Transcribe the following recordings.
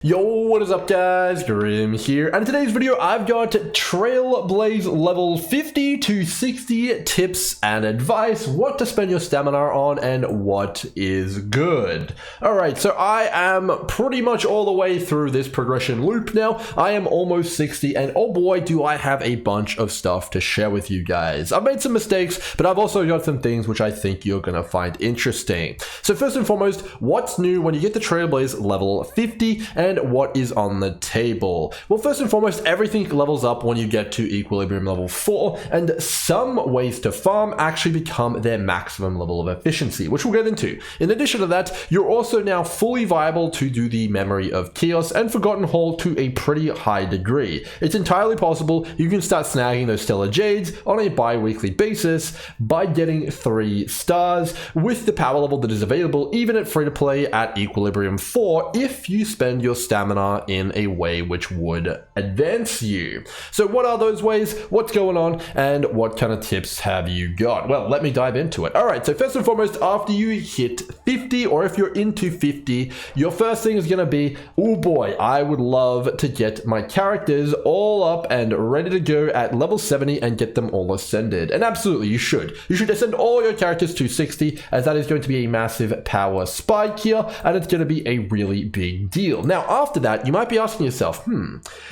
Yo, what is up guys, Grim here, and in today's video I've got Trailblaze level 50 to 60 tips and advice, what to spend your stamina on and what is good. Alright, so I am pretty much all the way through this progression loop now. I am almost 60 and oh boy do I have a bunch of stuff to share with you guys. I've made some mistakes, but I've also got some things which I think you're gonna find interesting. So first and foremost, what's new when you get to Trailblaze level 50 and what is on the table? Well, first and foremost, everything levels up when you get to equilibrium level 4, and some ways to farm actually become their maximum level of efficiency, which we'll get into. In addition to that, you're also now fully viable to do the Memory of Chaos and Forgotten Hall to a pretty high degree. It's entirely possible you can start snagging those Stellar Jades on a bi-weekly basis by getting 3 stars with the power level that is available even at free-to-play at equilibrium 4 if you spend your stamina in a way which would advance you. So what are those ways? What's going on? And what kind of tips have you got? Well, let me dive into it. All right, so first and foremost, after you hit 50, or if you're into 50, your first thing is going to be, oh boy, I would love to get my characters all up and ready to go at level 70 and get them all ascended. And absolutely, you should. You should ascend all your characters to 60, as that is going to be a massive power spike here, and it's going to be a really big deal. Now, after that, you might be asking yourself,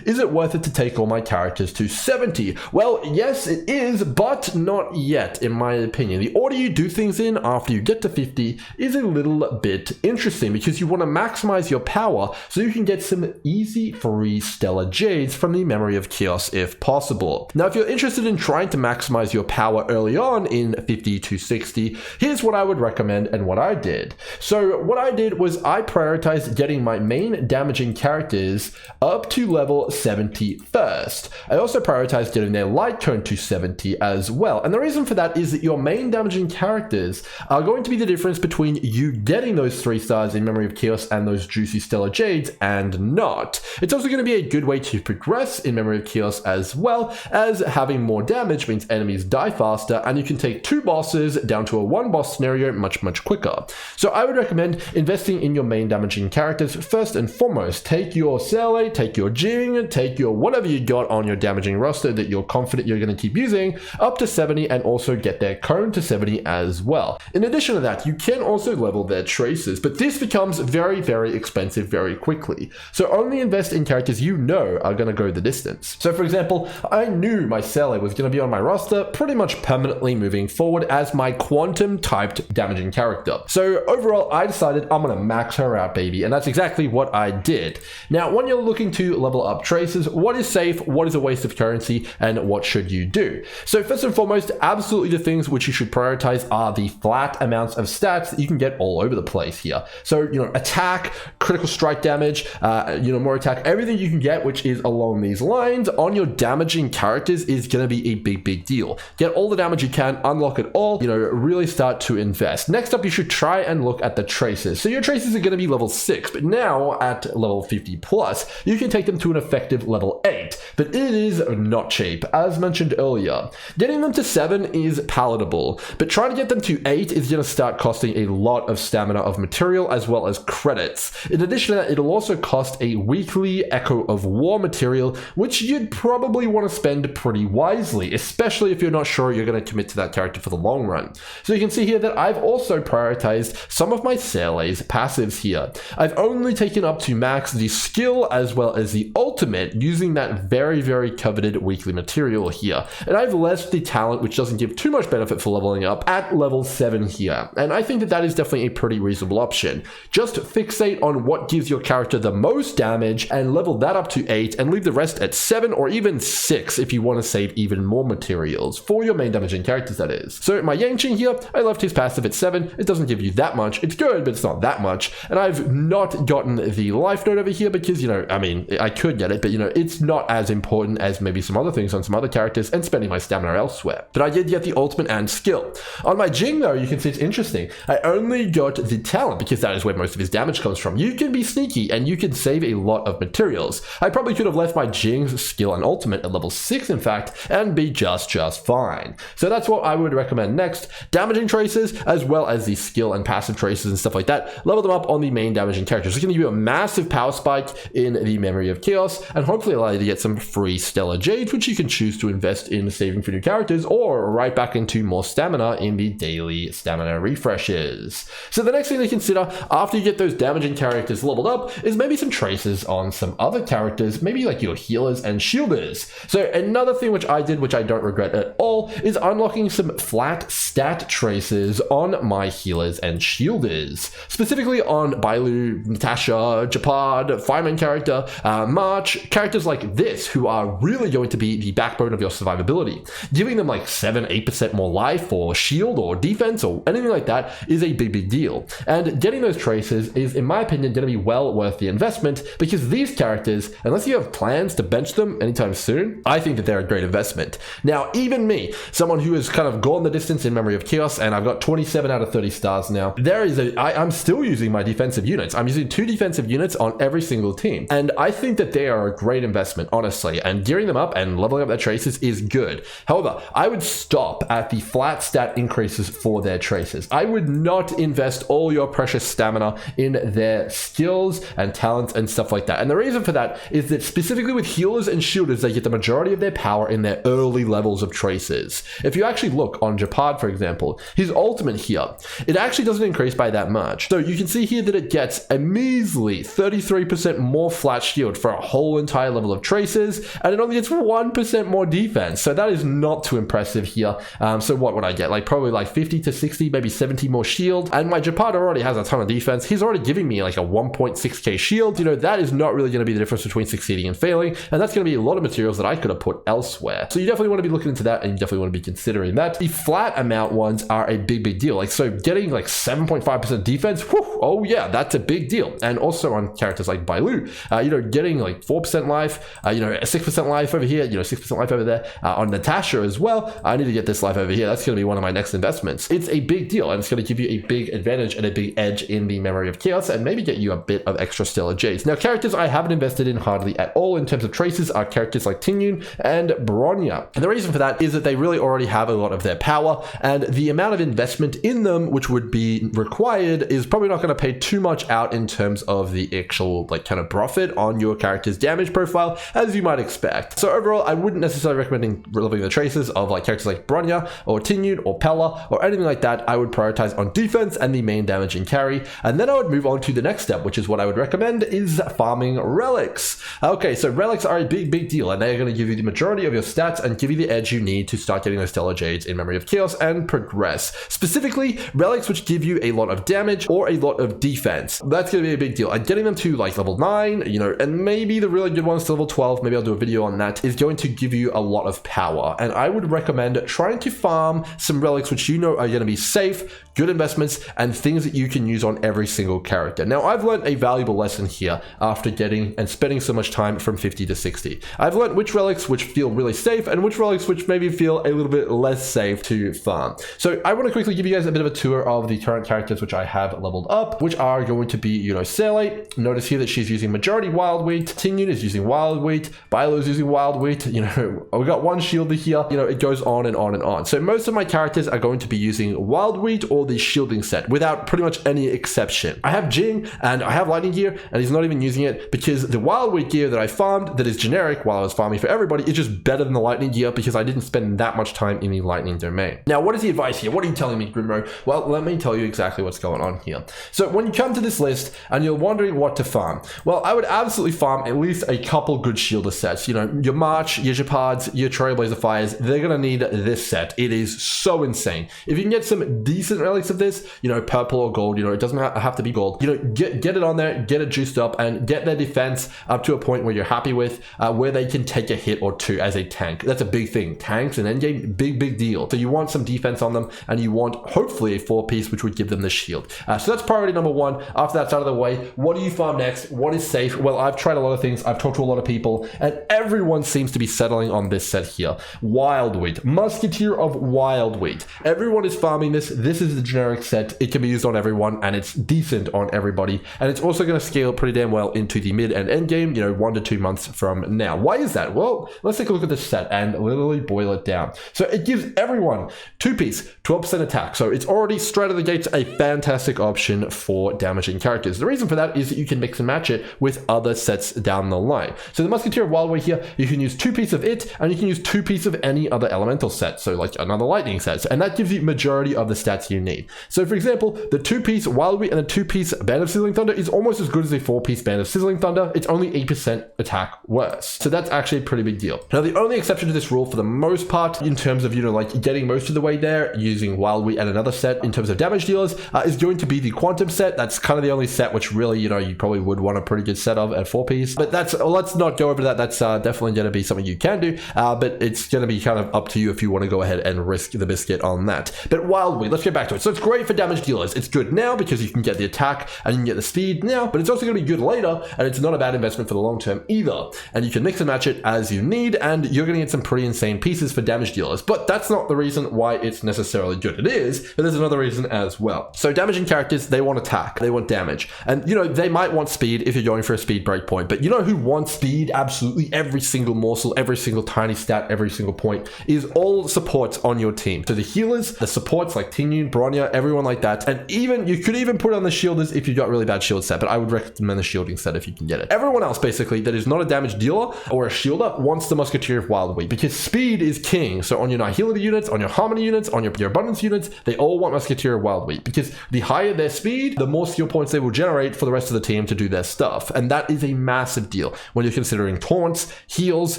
is it worth it to take all my characters to 70? Well, yes, it is, but not yet, in my opinion. The order you do things in after you get to 50 is a little bit interesting because you want to maximize your power so you can get some easy free Stellar Jades from the Memory of Chaos if possible. Now, if you're interested in trying to maximize your power early on in 50 to 60, here's what I would recommend and what I did. So what I did was I prioritized getting my main damaging characters up to level 70 first. I also prioritized getting their light cone to 70 as well. And the reason for that is that your main damaging characters are going to be the difference between you getting those 3 stars in Memory of Chaos and those juicy Stellar Jades and not. It's also going to be a good way to progress in Memory of Chaos as well, as having more damage means enemies die faster and you can take 2 bosses down to a 1 boss scenario much quicker. So I would recommend investing in your main damaging characters first and foremost. Take your Sele, take your Jing, take your whatever you got on your damaging roster that you're confident you're going to keep using up to 70 and also get their cone to 70 as well. In addition to that, you can also level their traces, but this becomes very expensive very quickly. So only invest in characters you know are going to go the distance. So for example, I knew my Sele was going to be on my roster pretty much permanently moving forward as my quantum typed damaging character. So overall, I decided I'm going to max her out, baby, and that's exactly what I did. Now, when you're looking to level up traces, what is safe, what is a waste of currency, and what should you do? So first and foremost, absolutely the things which you should prioritize are the flat amounts of stats that you can get all over the place here. So, attack, critical strike damage, more attack, everything you can get which is along these lines on your damaging characters is going to be a big deal. Get all the damage you can, unlock it all, really start to invest. Next up, you should try and look at the traces. So your traces are going to be level 6, but now at level 50 plus, you can take them to an effective level 8, but it is not cheap, as mentioned earlier. Getting them to 7 is palatable, but trying to get them to 8 is going to start costing a lot of stamina of material as well as credits. In addition to that, it'll also cost a weekly Echo of War material, which you'd probably want to spend pretty wisely, especially if you're not sure you're going to commit to that character for the long run. So you can see here that I've also prioritized some of my Sele's passives here. I've only taken up to max the skill as well as the ultimate using that very coveted weekly material here. And I've left the talent, which doesn't give too much benefit for leveling up, at level 7 here. And I think that that is definitely a pretty reasonable option. Just fixate on what gives your character the most damage and level that up to 8 and leave the rest at 7 or even 6 if you want to save even more materials for your main damaging characters, that is. So my Yangqing here, I left his passive at 7. It doesn't give you that much. It's good, but it's not that much. And I've not gotten the life note over here because, I could get it, but it's not as important as maybe some other things on some other characters and spending my stamina elsewhere. But I did get the ultimate and skill. On my Jing though, you can see it's interesting. I only got the talent because that is where most of his damage comes from. You can be sneaky and you can save a lot of materials. I probably could have left my Jing's skill and ultimate at level 6 in fact, and be just fine. So that's what I would recommend next. Damaging traces as well as the skill and passive traces and stuff like that. Level them up on the main damaging characters. It's going to give you a massive massive power spike in the Memory of Chaos, and hopefully allow you to get some free Stellar Jades, which you can choose to invest in saving for new characters, or right back into more stamina in the daily stamina refreshes. So the next thing to consider after you get those damaging characters leveled up is maybe some traces on some other characters, maybe like your healers and shielders. So another thing which I did, which I don't regret at all, is unlocking some flat stat traces on my healers and shielders, specifically on Bailu, Natasha, Japad, Fireman character, March, characters like this who are really going to be the backbone of your survivability. Giving them like 7-8% more life or shield or defense or anything like that is a big deal. And getting those traces is, in my opinion, going to be well worth the investment, because these characters, unless you have plans to bench them anytime soon, I think that they're a great investment. Now, even me, someone who has kind of gone the distance in Memory of Chaos, and I've got 27 out of 30 stars now, I'm still using my defensive units. I'm using 2 defensive units on every single team. And I think that they are a great investment, honestly, and gearing them up and leveling up their traces is good. However, I would stop at the flat stat increases for their traces. I would not invest all your precious stamina in their skills and talents and stuff like that. And the reason for that is that specifically with healers and shielders, they get the majority of their power in their early levels of traces. If you actually look on Japad, for example, his ultimate here, it actually doesn't increase by that much. So you can see here that it gets a measly 33% more flat shield for a whole entire level of traces, and it only gets 1% more defense. So that is not too impressive here. So what would I get? Like probably like 50 to 60, maybe 70 more shield. And my Japad already has a ton of defense. He's already giving me like a 1.6k shield. You know, that is not really going to be the difference between succeeding and failing. And that's going to be a lot of materials that I could have put elsewhere. So you definitely want to be looking into that, and you definitely want to be considering that. The flat amount ones are a big deal. Like, so getting like 7.5% defense, whew, oh yeah, that's a big deal. And also on characters like Bailu, you know, getting like 4% life, you know, 6% life over here, you know, 6% life over there. On Natasha as well, I need to get this life over here. That's going to be one of my next investments. It's a big deal, and it's going to give you a big advantage and a big edge in the Memory of Chaos, and maybe get you a bit of extra Stellar Jades. Now, characters I haven't invested in hardly at all in terms of traces are characters like Tinyun and Bronya. And the reason for that is that they really already have a lot of their power, and the amount of investment in them which would be required is probably not going to pay too much out in terms of the actual like kind of profit on your character's damage profile, as you might expect. So overall, I wouldn't necessarily recommend leveling the traces of like characters like Bronya or Tinyun or Pella or anything like that. I would prioritize on defense and the main damage and carry, and then I would move on to the next step, which is what I would recommend is farming relics. Okay, so relics are a big deal, and they're going to give you the majority of your stats and give you the edge you need to start getting those Stellar Jades in Memory of Chaos and progress. Specifically, relics which give you a lot of damage or a lot of defense. That's going to be a big deal, and getting them to like level 9, you know, and maybe the really good ones to level 12, maybe I'll do a video on that, is going to give you a lot of power. And I would recommend trying to farm some relics which you know are going to be safe, good investments, and things that you can use on every single character. Now, I've learned a valuable lesson here after getting and spending so much time from 50 to 60. I've learned which relics which feel really safe and which relics which maybe feel a little bit less safe to farm. So I want to quickly give you guys a bit of a tour of the current characters which I have leveled up, which are going to be, you know, Sailite. Notice here that she's using majority wild wheat. Tinyun is using wild wheat. Bilo is using wild wheat. You know, we got one shielder here. You know, it goes on and on and on. So most of my characters are going to be using wild wheat or the shielding set without pretty much any exception. I have Jing and I have lightning gear, and he's not even using it because the wild wheat gear that I farmed that is generic while I was farming for everybody is just better than the lightning gear because I didn't spend that much time in the lightning domain. Now, what is the advice here? What are you telling me, Grimro? Well, let me tell you exactly what's going on here. So when you come to this list and you're wondering what to farm, well, I would absolutely farm at least a couple good shielder sets. You know, your March, your Japads, your Trailblaze Fires, they're going to need this set. It is so insane. If you can get some decent relics of this, you know, purple or gold, you know, it doesn't have to be gold, you know, get it on there, get it juiced up, and get their defense up to a point where you're happy with, where they can take a hit or two as a tank. That's a big thing. Tanks and endgame, big deal. So you want some defense on them, and you want hopefully a 4-piece which would give them the shield. So that's priority number 1. After that's out of the way, what do you farm next? What is safe? Well, I've tried a lot of things. I've talked to a lot of people, and everyone seems to be settling on this set here. Wild wheat, musketeer of wild wheat. Everyone is farming this. This is the generic set. It can be used on everyone, and it's decent on everybody. And it's also going to scale pretty damn well into the mid and end game, 1 to 2 months from now. Why is that? Well, let's take a look at this set and literally boil it down. So it gives everyone 2-piece, 12% attack. So it's already straight out of the gates a fantastic option for damaging characters. The reason for that is that you can mix and match it with other sets down the line. So the Musketeer of Wildweight here, you can use 2-piece of it, and you can use 2-piece of any other elemental set. So like another lightning set, and that gives you majority of the stats you need. So for example, the 2-piece Wildweight and the 2-piece Band of Sizzling Thunder is almost as good as a 4-piece Band of Sizzling Thunder. It's only 8% attack worse. So that's actually a pretty big deal. Now, the only exception to this rule for the most part, in terms of, like getting most of the way there, using Wildweight and another set in terms of damage dealers, is going to be the Quantum set. That's kind of the only set which really, you probably would want a pretty good set of at 4-piece. But let's not go over that. That's definitely going to be something you can do, but it's going to be kind of up to you if you want to go ahead and risk the biscuit on that. But Wildweight, let's get back to it. So it's great for damage dealers. It's good now because you can get the attack and you can get the speed now, but it's also going to be good later, and it's not a bad investment for the long term either. And you can mix and match it as you need, and you're going to get some pretty insane pieces for damage dealers. But that's not the reason why it's necessarily good. It is, but there's another reason as well. So damaging characters, they want attack, they want damage, and they might want speed if you're going for a speed breakpoint. But who wants speed? Absolutely every single morsel, every single tiny stat, every single point is all supports on your team. So the healers, the supports like Tingyun, Bronya, everyone like that, and even you could even put on the shielders if you got really bad shield set, but I would recommend the shielding set if you can get it. Everyone else basically that is not a damage dealer or a shielder wants the Musketeer of Wildweight because speed is king. So on your Nihility units, on your Harmony units, on your Abundance units, they all want Musketeer of Wildweight because the higher their speed, the more skill points they will generate for the rest of the team to do their stuff. And that is a massive deal when you're considering taunts, heals,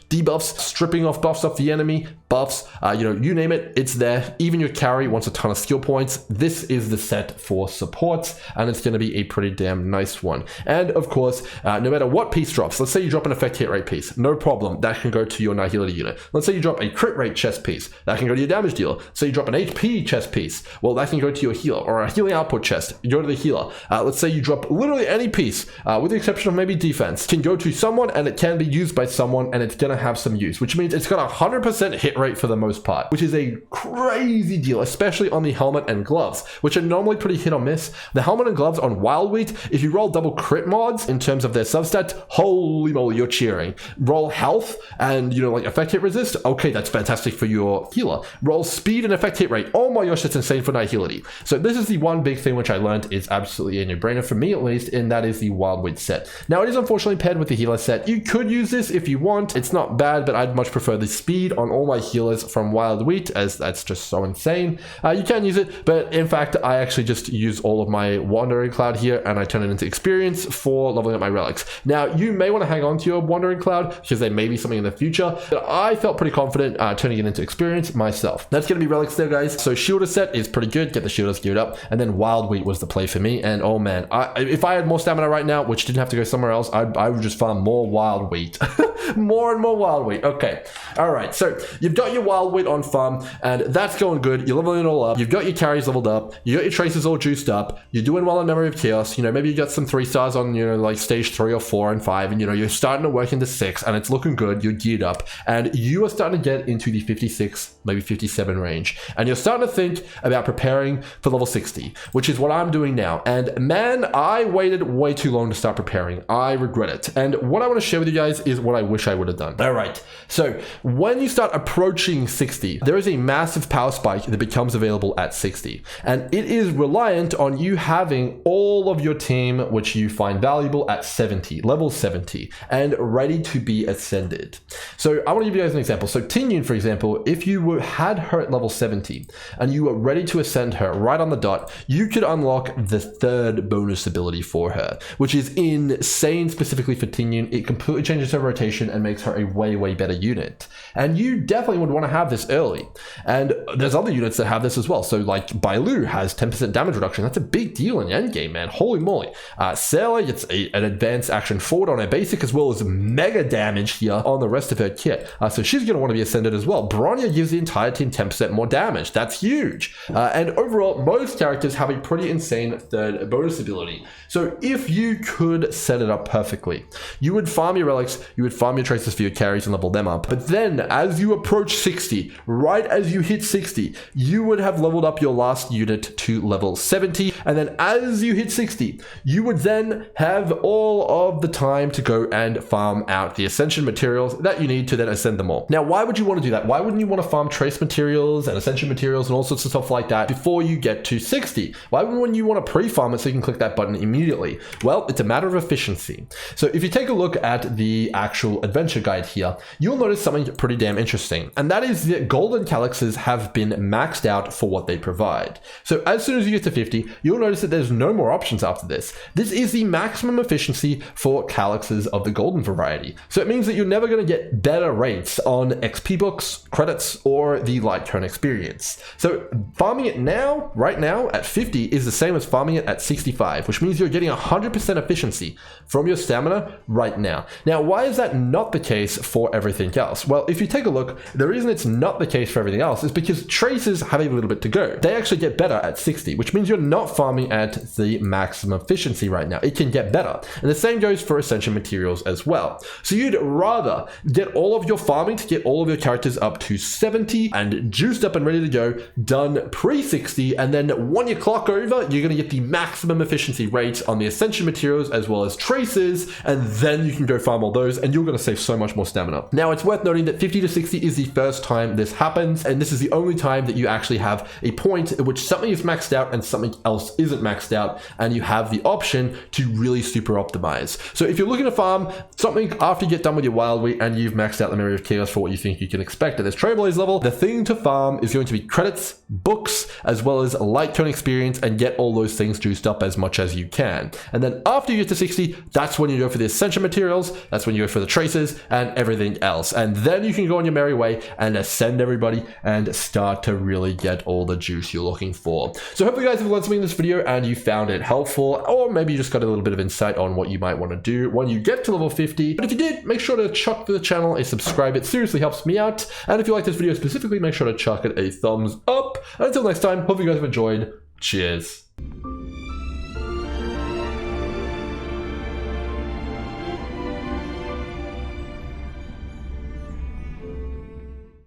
debuffs, stripping off buffs off the enemy, buffs, you name it, it's there. Even your carry wants a ton of skill points. This is the set for supports, and it's going to be a pretty damn nice one. And of course, no matter what piece drops, let's say you drop an effect hit rate piece, no problem, that can go to your Nihility unit. Let's say you drop a crit rate chest piece, that can go to your damage dealer. So you drop an HP chest piece, well, that can go to your healer, or a healing output chest, you go to the healer. Let's say you drop literally any piece, with the exception of maybe defense, can go to someone, and it can be used by someone, and it's going to have some use, which means it's got a 100% hit rate for the most part, which is a crazy deal, especially on the helmet and gloves, which are normally pretty hit or miss. The helmet and gloves on Wildweight, if you roll double crit mods in terms of their substats, holy moly, you're cheering. Roll health and, like effect hit resist, okay, that's fantastic for your healer. Roll speed and effect hit rate, oh my gosh, that's insane for Nihility. So this is the one big thing which I learned is absolutely a no-brainer for me at least, and that is the Wildweight set. Now it is unfortunately paired with the healer set. You could use this if you want, it's not bad, but I'd much prefer the speed on all my healers from Wildweight, as that's just so insane. You can use it, but in fact I actually just use all of my Wandering Cloud here and I turn it into experience for leveling up my relics. Now you may want to hang on to your Wandering Cloud because there may be something in the future, but I felt pretty confident turning it into experience myself. That's going to be relics there, guys. So shielder set is pretty good, get the shielders geared up, and then Wildweight was the play for me. And oh man, if I had more stamina right now, which didn't have to go somewhere else, I would just farm more Wildweight. More and more Wildweight. Okay, all right, so you've got your Wildweight on farm and that's going good. You're leveling it all up, you've got your carries leveled up, you got your traces all juiced up, you're doing well in Memory of Chaos, maybe you got some 3 stars on like stage 3 or 4 and 5, and you're starting to work into 6 and it's looking good, you're geared up, and you are starting to get into the 56, maybe 57 range, and you're starting to think about preparing for level 60, which is what I'm doing now. And man, I waited way too long to start preparing. I regret it. And what I want to share with you guys is what I wish I would have done. All right, so when you start approaching 60, there is a massive power spike that becomes available at 60, and it is reliant on you having all of your team which you find valuable at 70, level 70, and ready to be ascended. So I want to give you guys an example. So Tingyun, for example, if you had her at level 70 and you were ready to ascend her right on the dot, you could unlock the 3rd bonus ability for her, which is insane specifically for Tingyun. It completely changes her rotation and makes her a way better unit. And you definitely would want to have this early. And there's other units that have this as well. So like Bailu has 10% damage reduction. That's a big deal in the endgame, man. Holy moly. Sailor gets an advanced action forward on her basic, as well as mega damage here on the rest of her kit. So she's going to want to be ascended as well. Bronya gives the entire team 10% more damage. That's huge. And overall, most characters have a pretty insane 3rd bonus ability. So if you could set it up perfectly, you would farm your relics, you would farm your traces for your carries and level them up. But then then as you approach 60, right as you hit 60, you would have leveled up your last unit to level 70. And then as you hit 60, you would then have all of the time to go and farm out the ascension materials that you need to then ascend them all. Now, why would you want to do that? Why wouldn't you want to farm trace materials and ascension materials and all sorts of stuff like that before you get to 60? Why wouldn't you want to pre-farm it so you can click that button immediately? Well, it's a matter of efficiency. So if you take a look at the actual adventure guide here, you'll notice something pretty damn interesting. And that is that golden calyxes have been maxed out for what they provide. So as soon as you get to 50, you'll notice that there's no more options after this. This is the maximum efficiency for calyxes of the golden variety. So it means that you're never going to get better rates on XP books, credits, or the light cone experience. So farming it now, right now at 50 is the same as farming it at 65, which means you're getting 100% efficiency from your stamina right now. Now, why is that not the case for everything else? Well, if you take a look, the reason it's not the case for everything else is because traces have a little bit to go. They actually get better at 60, which means you're not farming at the maximum efficiency right now. It can get better. And the same goes for ascension materials as well. So you'd rather get all of your farming to get all of your characters up to 70 and juiced up and ready to go, done pre-60, and then when you clock over, you're going to get the maximum efficiency rate on the ascension materials as well as traces, and then you can go farm all those, and you're going to save so much more stamina. Now, it's worth noting that 50 to 60 is the first time this happens, and this is the only time that you actually have a point at which something is maxed out and something else isn't maxed out, and you have the option to really super optimize. So if you're looking to farm something after you get done with your wild wheat and you've maxed out the memory of chaos for what you think you can expect at this Trailblaze level, the thing to farm is going to be credits, books, as well as light cone experience, and get all those things juiced up as much as you can. And then after you get to 60, that's when you go for the ascension materials, that's when you go for the traces and everything else. And then you can go on your merry way and ascend everybody and start to really get all the juice you're looking for. So hopefully you guys have learned something in this video and you found it helpful, or maybe you just got a little bit of insight on what you might want to do when you get to level 50. But if you did, make sure to chuck the channel a subscribe. It seriously helps me out. And if you like this video specifically, make sure to chuck it a thumbs up. And until next time, hope you guys have enjoyed. Cheers.